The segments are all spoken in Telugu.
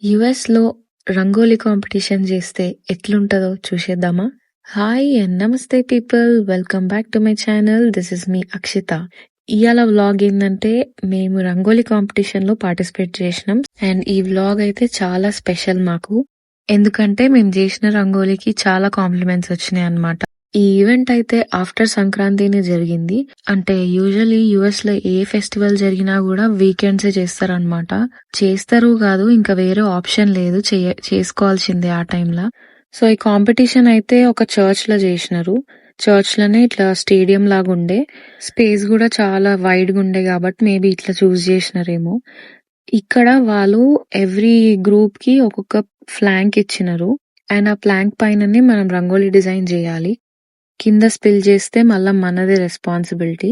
యుఎస్‌లో రంగోలి కాంపిటీషన్ జేస్తే ఎట్లుంటదో చూసేద్దామా? హాయ్ అండ్ నమస్తే people. Welcome back to my channel. This is me Akshitha. ఇయాల వ్లాగ్ ఏందంటే మేము రంగోలి కాంపిటీషన్‌లో పార్టిసిపేట్ చేసినాం. అండ్ ఈ వ్లాగ్ అయితే చాలా స్పెషల్ మాకు. ఎందుకంటే మేము చేసిన రంగోలికి చాలా కాంప్లిమెంట్స్ వచ్చినాయన్నమాట. ఈ ఈవెంట్ అయితే ఆఫ్టర్ సంక్రాంతినే జరిగింది. అంటే యూజువల్లీ యుఎస్ లో ఏ ఫెస్టివల్ జరిగినా కూడా వీకెండ్స్ చేస్తారనమాట. చేస్తారు కాదు, ఇంకా వేరే ఆప్షన్ లేదు, చేసుకోవాల్సిందే ఆ టైంలో. సో ఈ కాంపిటీషన్ అయితే ఒక చర్చ్ లో చేసినారు. చర్చ్ లోనే ఇట్లా స్టేడియం లాగా ఉండే, స్పేస్ కూడా చాలా వైడ్ గా ఉండే కాబట్టి మేబీ ఇట్లా చూస్ చేసినారేమో. ఇక్కడ వాళ్ళు ఎవ్రీ గ్రూప్ కి ఒక్కొక్క ఫ్లాంక్ ఇచ్చినారు. అండ్ ఆ ప్లాంక్ పైననే మనం రంగోలీ డిజైన్ చేయాలి. కింద స్పిల్ చేస్తే మళ్ళా మనదే రెస్పాన్సిబిలిటీ.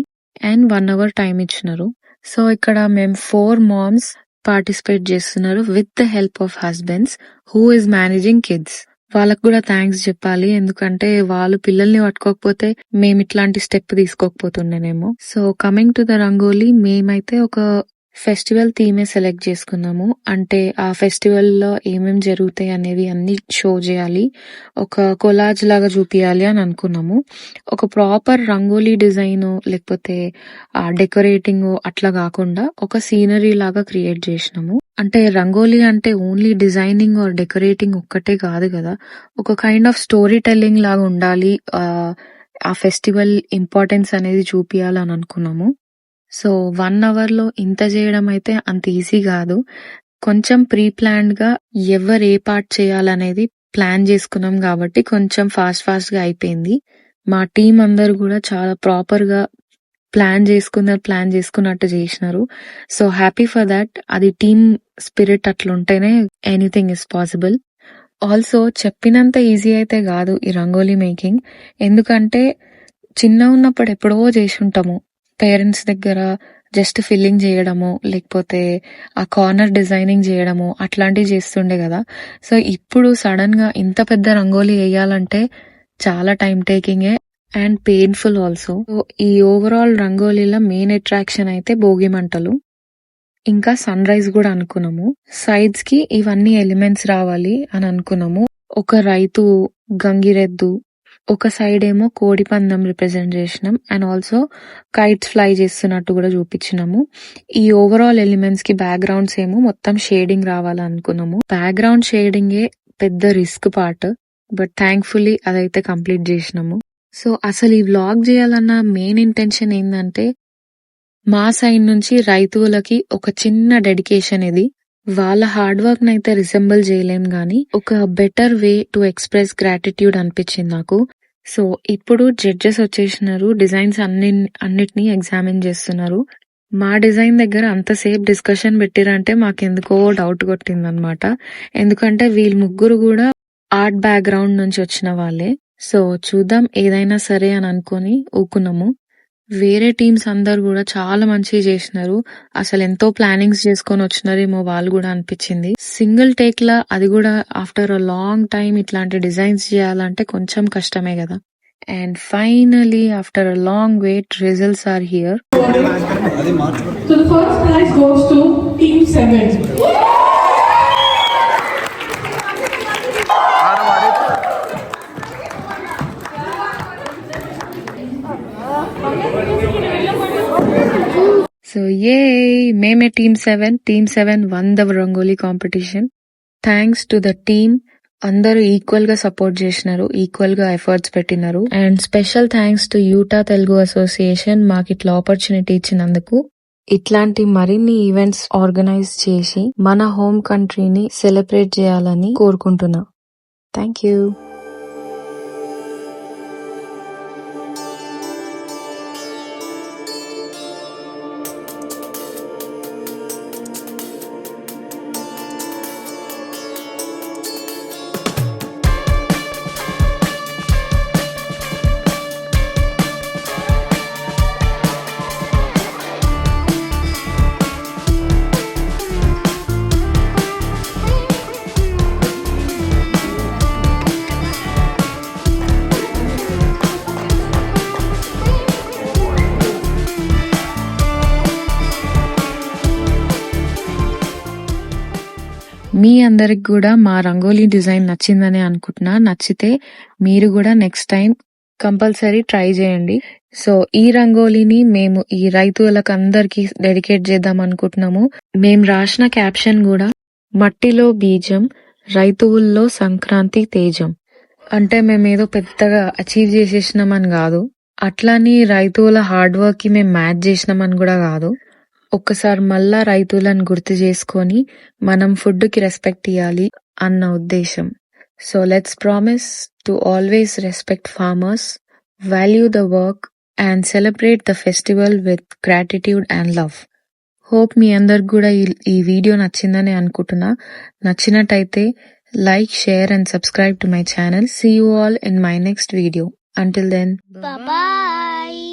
అండ్ 1 hour టైం ఇచ్చినారు. సో ఇక్కడ మేము 4 moms పార్టిసిపేట్ చేస్తున్నారు with the help of husbands who is managing kids. వాళ్ళకు కూడా థ్యాంక్స్ చెప్పాలి, ఎందుకంటే వాళ్ళు పిల్లల్ని పట్టుకోకపోతే మేము ఇట్లాంటి స్టెప్ తీసుకోకపోతుండేనేమో. So coming to the rangoli, మేమైతే ఒక ఫెస్టివల్ థీమే సెలెక్ట్ చేసుకున్నాము. అంటే ఆ ఫెస్టివల్ లో ఏమేమి జరుగుతాయి అనేవి అన్ని షో చేయాలి, ఒక కొలాజ్ లాగా చూపియాలి అని అనుకున్నాము. ఒక ప్రాపర్ రంగోలీ డిజైన్ లేకపోతే ఆ డెకరేటింగ్ అట్లా కాకుండా ఒక సీనరీ లాగా క్రియేట్ చేసినాము. అంటే రంగోలీ అంటే ఓన్లీ డిజైనింగ్ ఆర్ డెకరేటింగ్ ఒక్కటే కాదు కదా, ఒక కైండ్ ఆఫ్ స్టోరీ టెల్లింగ్ లాగా ఉండాలి. ఆ ఫెస్టివల్ ఇంపార్టెన్స్ అనేది చూపియాలని అనుకున్నాము. సో 1 hour లో ఇంత చేయడం అయితే అంత ఈజీ కాదు. కొంచెం ప్రీ ప్లాన్డ్ గా ఎవరు ఏ పార్ట్ చేయాలనేది ప్లాన్ చేసుకున్నాం కాబట్టి కొంచెం ఫాస్ట్ గా అయిపోయింది. మా టీం అందరు కూడా చాలా ప్రాపర్ గా ప్లాన్ చేసుకున్నట్టు చేసినారు. So happy for that. అది టీమ్ స్పిరిట్ అట్లుంటేనే ఎనీథింగ్ ఇస్ పాసిబుల్. ఆల్సో చెప్పినంత ఈజీ అయితే కాదు ఈ రంగోలీ మేకింగ్. ఎందుకంటే చిన్న ఉన్నప్పుడు ఎప్పుడో చేసి ఉంటాము, పేరెంట్స్ దగ్గర జస్ట్ ఫిల్లింగ్ చేయడము లేకపోతే ఆ కార్నర్ డిజైనింగ్ చేయడము అట్లాంటివి చేస్తుండే కదా. సో ఇప్పుడు సడన్ గా ఇంత పెద్ద రంగోలీ వేయాలంటే చాలా టైం టేకింగే అండ్ పెయిన్ఫుల్ ఆల్సో. ఈ ఓవరాల్ రంగోలీలో మెయిన్ అట్రాక్షన్ అయితే భోగి మంటలు, ఇంకా సన్ రైజ్ కూడా అనుకున్నాము. సైడ్స్ కి ఇవన్నీ ఎలిమెంట్స్ రావాలి అని అనుకున్నాము. ఒక రైతు గంగిరెద్దు, ఒక సైడ్ ఏమో కోడి పందెం రిప్రజెంట్ చేసినాం అండ్ ఆల్సో కైట్స్ ఫ్లై చేస్తున్నట్టు కూడా చూపించినాము. ఈ ఓవరాల్ ఎలిమెంట్స్ కి బ్యాక్గ్రౌండ్స్ ఏమో మొత్తం షేడింగ్ రావాలనుకున్నాము. బ్యాక్గ్రౌండ్ షేడింగే పెద్ద రిస్క్ పార్ట్, బట్ థ్యాంక్ఫుల్లీ అదైతే కంప్లీట్ చేసినాము. సో అసలు ఈ వ్లాగ్ చేయాలన్న మెయిన్ ఇంటెన్షన్ ఏంటంటే మా సైడ్ నుంచి రైతులకి ఒక చిన్న డెడికేషన్ ఇది. వాళ్ళ హార్డ్ వర్క్ నైతే రిసెంబుల్ చేయలేం గానీ ఒక better way to express gratitude అనిపించింది నాకు. సో ఇప్పుడు జడ్జెస్ వచ్చేసినారు, డిజైన్స్ అన్నిటినీ ఎగ్జామిన్ చేస్తున్నారు. మా డిజైన్ దగ్గర అంతసేపు డిస్కషన్ పెట్టిరంటే మాకెందుకో డౌట్ కొట్టిందనమాట. ఎందుకంటే వీళ్ళు ముగ్గురు కూడా ఆర్ట్ బ్యాక్గ్రౌండ్ నుంచి వచ్చిన వాళ్ళే. సో చూద్దాం ఏదైనా సరే అని అనుకొని ఊకున్నాము. వేరే టీమ్స్ అందరు కూడా చాలా మంచిగా చేసినారు. అసలు ఎంతో ప్లానింగ్స్ చేసుకొని వచ్చినారేమో వాళ్ళు కూడా అనిపించింది. సింగిల్ టేక్ లా, అది కూడా ఆఫ్టర్ అ లాంగ్ టైం ఇట్లాంటి డిజైన్స్ చేయాలంటే కొంచెం కష్టమే కదా. And finally after a long wait results are here. So the first prize goes to Team 7. So yay, మేమే team 7 won the rangoli competition. Thanks to the team. అందరూ ఈక్వల్ గా సపోర్ట్ చేసినారు, ఈక్వల్ గా ఎఫర్ట్స్ పెట్టినారు. And special thanks to Utah Telugu association మాకు ఇట్లా ఆపర్చునిటీ ఇచ్చినందుకు. ఇట్లాంటి మరిన్ని ఈవెంట్స్ ఆర్గనైజ్ చేసి మన హోమ్ కంట్రీని సెలబ్రేట్ చేయాలని కోరుకుంటున్నా. Thank you. మీ అందరికి కూడా మా రంగోలీ డిజైన్ నచ్చిందని అనుకుంటున్నా. నచ్చితే మీరు కూడా నెక్స్ట్ టైం కంపల్సరీ ట్రై చేయండి. సో ఈ రంగోలీని మేము ఈ రైతులకు అందరికి డెడికేట్ చేద్దాం అనుకుంటున్నాము. మేము రాసిన క్యాప్షన్ కూడా మట్టిలో బీజం, రైతువుల్లో సంక్రాంతి తేజం. అంటే మేమేదో పెద్దగా అచీవ్ చేసేసినామని కాదు, అట్లాని రైతుల హార్డ్ వర్క్ కి మేము మ్యాచ్ చేసినామని కూడా కాదు. ఒక్కసారి మళ్ళా రైతులను గుర్తు చేసుకొని మనం ఫుడ్ కి రెస్పెక్ట్ ఇవ్వాలి అన్న ఉద్దేశం. So let's promise to always respect farmers, value the work and celebrate the festival with gratitude and love. Hope మీ అందరికి కూడా ఈ వీడియో నచ్చిందని అనుకుంటున్నా. నచ్చినట్టయితే like, share and subscribe to my channel. See you all in my next video. Until then, Bye-bye.